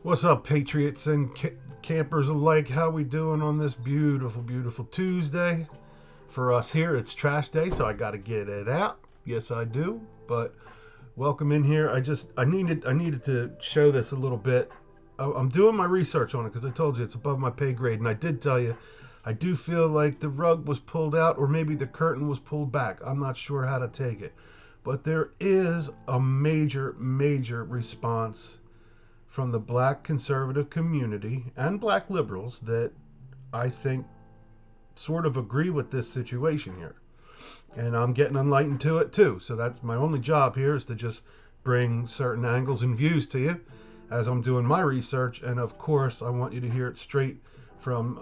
What's up, patriots and campers alike? How we doing on this beautiful, beautiful Tuesday? For us here, it's trash day, so I got to get it out. Yes, I do. But welcome in here. I needed to show this a little bit. I'm doing my research on it because I told you it's above my pay grade, and I did tell you I do feel like the rug was pulled out, or maybe the curtain was pulled back. I'm not sure how to take it, but there is a major, major response from the black conservative community and black liberals that I think sort of agree with this situation here. And I'm getting enlightened to it too. So that's my only job here, is to just bring certain angles and views to you as I'm doing my research. And of course, I want you to hear it straight from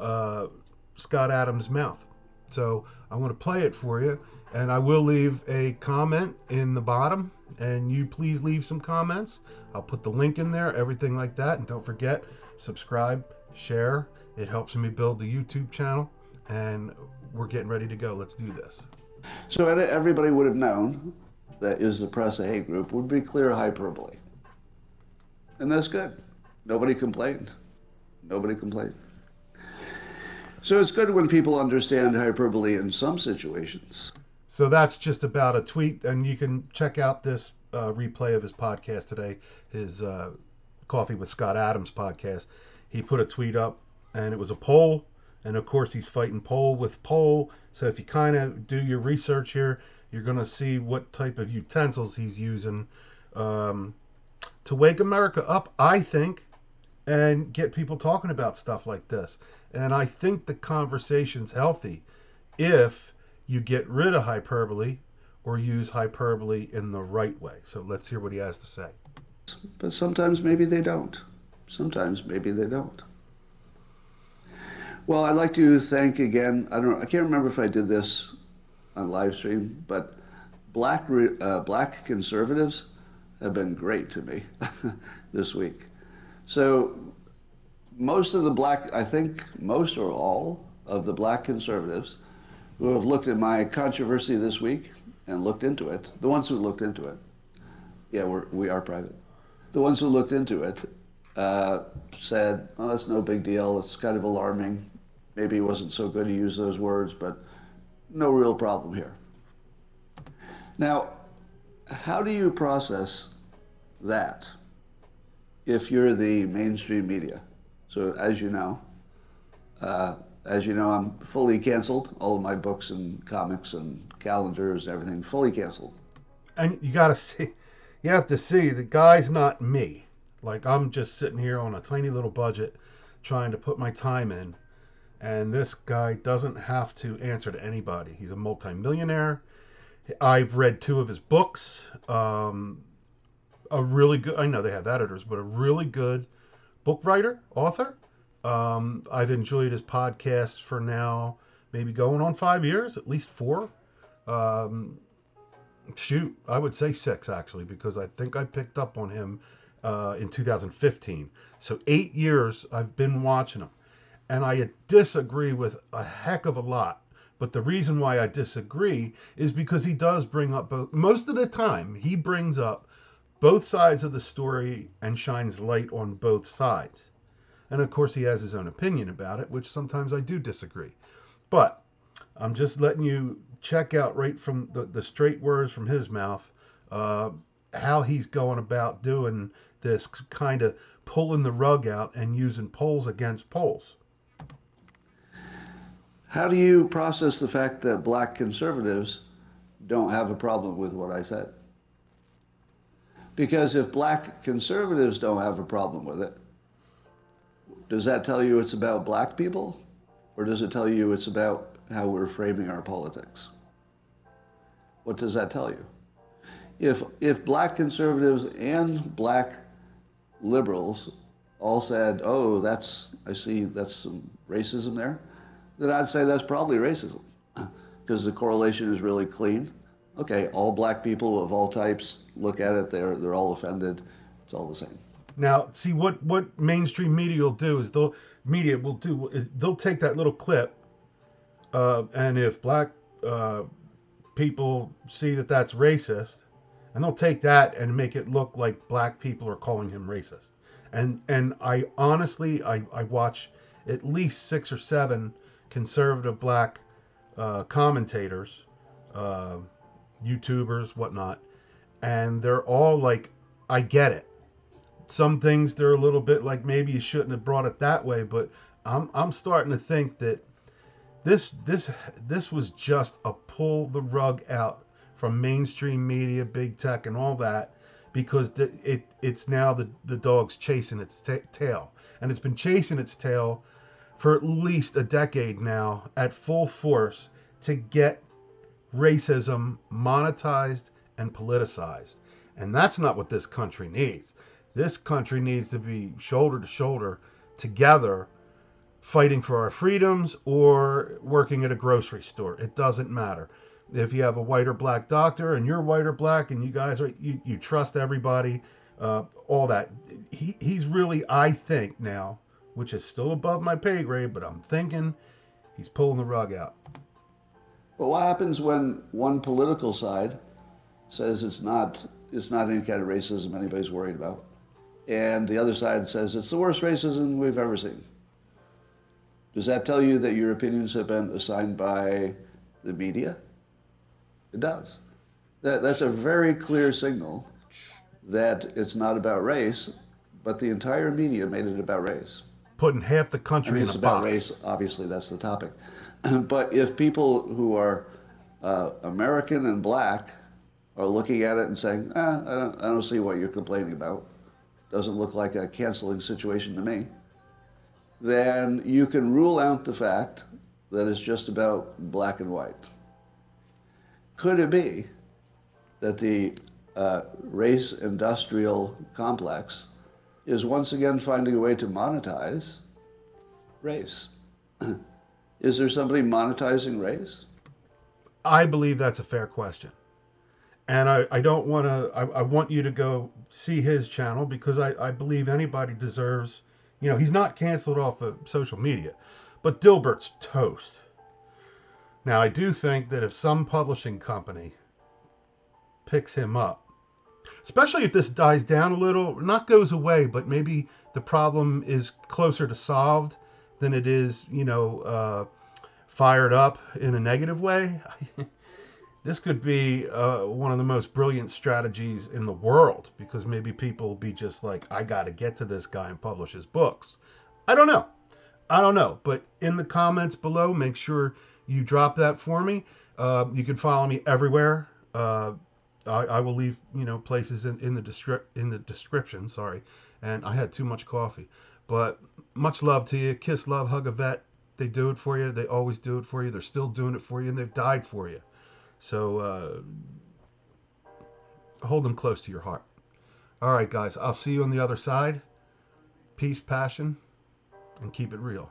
Scott Adams' mouth. So I want to play it for you. And I will leave a comment in the bottom. And you please leave some comments. I'll put the link in there, everything like that. And don't forget, subscribe, share. It helps me build the YouTube channel. And we're getting ready to go. Let's do this. So everybody would have known that Is the Press a Hate Group would be clear hyperbole. And that's good. Nobody complained. Nobody complained. So it's good when people understand hyperbole in some situations. So that's just about a tweet, and you can check out this replay of his podcast today, his Coffee with Scott Adams podcast. He put a tweet up, and it was a poll, and of course he's fighting poll with poll. So if you kind of do your research here, you're going to see what type of utensils he's using um, to wake America up, I think, and get people talking about stuff like this. And I think the conversation's healthy if you get rid of hyperbole or use hyperbole in the right way. So let's hear what he has to say. But sometimes maybe they don't. Sometimes maybe they don't. Well, I'd like to thank again, I can't remember if I did this on live stream, but black conservatives have been great to me this week. So most of the black, I think most or all of the black conservatives who have looked at my controversy this week and looked into it, the ones who looked into it, yeah, we are private. The ones who looked into it said, "Oh, that's no big deal. It's kind of alarming. Maybe it wasn't so good to use those words, but no real problem here." Now, how do you process that if you're the mainstream media? So as you know, I'm fully canceled. All of my books and comics and calendars and everything fully canceled. And you got to see, you have to see the guy's not me. Like, I'm just sitting here on a tiny little budget trying to put my time in. And this guy doesn't have to answer to anybody. He's a multimillionaire. I've read two of his books. A really good, I know they have editors, but a really good book writer, author. I've enjoyed his podcast for now, maybe going on 5 years, at least four. Um, Shoot, I would say six actually, because I think I picked up on him in 2015. So 8 years I've been watching him, and I disagree with a heck of a lot. But the reason why I disagree is because he does bring up both. Most of the time, he brings up both sides of the story and shines light on both sides. And of course, he has his own opinion about it, which sometimes I do disagree. But I'm just letting you check out right from the straight words from his mouth uh, how he's going about doing this, kind of pulling the rug out and using polls against polls. How do you process the fact that black conservatives don't have a problem with what I said? Because if black conservatives don't have a problem with it, does that tell you it's about black people? Or does it tell you it's about how we're framing our politics? What does that tell you? If black conservatives and black liberals all said, "Oh, I see that's some racism there," then I'd say that's probably racism because the correlation is really clean. Okay, all black people of all types look at it, they're all offended. It's all the same. Now, see what mainstream media will do is they'll take that little clip, and if black uh, people see that that's racist, and they'll take that and make it look like black people are calling him racist. And I honestly, I watch at least 6 or 7 conservative black commentators, uh, YouTubers, whatnot, and they're all like, I get it. Some things they're a little bit like maybe you shouldn't have brought it that way, but I'm starting to think that this this this was just a pull the rug out from mainstream media, big tech, and all that, because it's now the dog's chasing its tail, and it's been chasing its tail for at least a decade now at full force to get racism monetized and politicized. And that's not what this country needs. This country needs to be shoulder to shoulder together, fighting for our freedoms or working at a grocery store. It doesn't matter. If you have a white or black doctor and you're white or black and you guys are, you trust everybody, all that. He's really, I think now, which is still above my pay grade, but I'm thinking he's pulling the rug out. But what happens when one political side says it's not any kind of racism anybody's worried about, and the other side says it's the worst racism we've ever seen? Does that tell you that your opinions have been assigned by the media? It does. That's a very clear signal that it's not about race, but the entire media made it about race. Putting half the I country mean, in it's a about box. race. Obviously, that's the topic. But if people who are American and black are looking at it and saying, I don't see what you're complaining about. Doesn't look like a canceling situation to me. Then you can rule out the fact that it's just about black and white. Could it be that the race industrial complex is once again finding a way to monetize race? Is there somebody monetizing race? I believe that's a fair question. And I don't want to, I want you to go see his channel because I believe anybody deserves, he's not canceled off of social media, but Dilbert's toast. Now, I do think that if some publishing company picks him up, especially if this dies down a little, not goes away, but maybe the problem is closer to solved than it is, fired up in a negative way. This could be one of the most brilliant strategies in the world because maybe people will be just like, I got to get to this guy and publish his books. I don't know. I don't know. But in the comments below, make sure you drop that for me. You can follow me everywhere. I will leave places in the description. Sorry, and I had too much coffee. But much love to you. Kiss, love, hug a vet. They do it for you. They always do it for you. They're still doing it for you, and they've died for you. So hold them close to your heart. All right, guys. I'll see you on the other side. Peace, passion, and keep it real.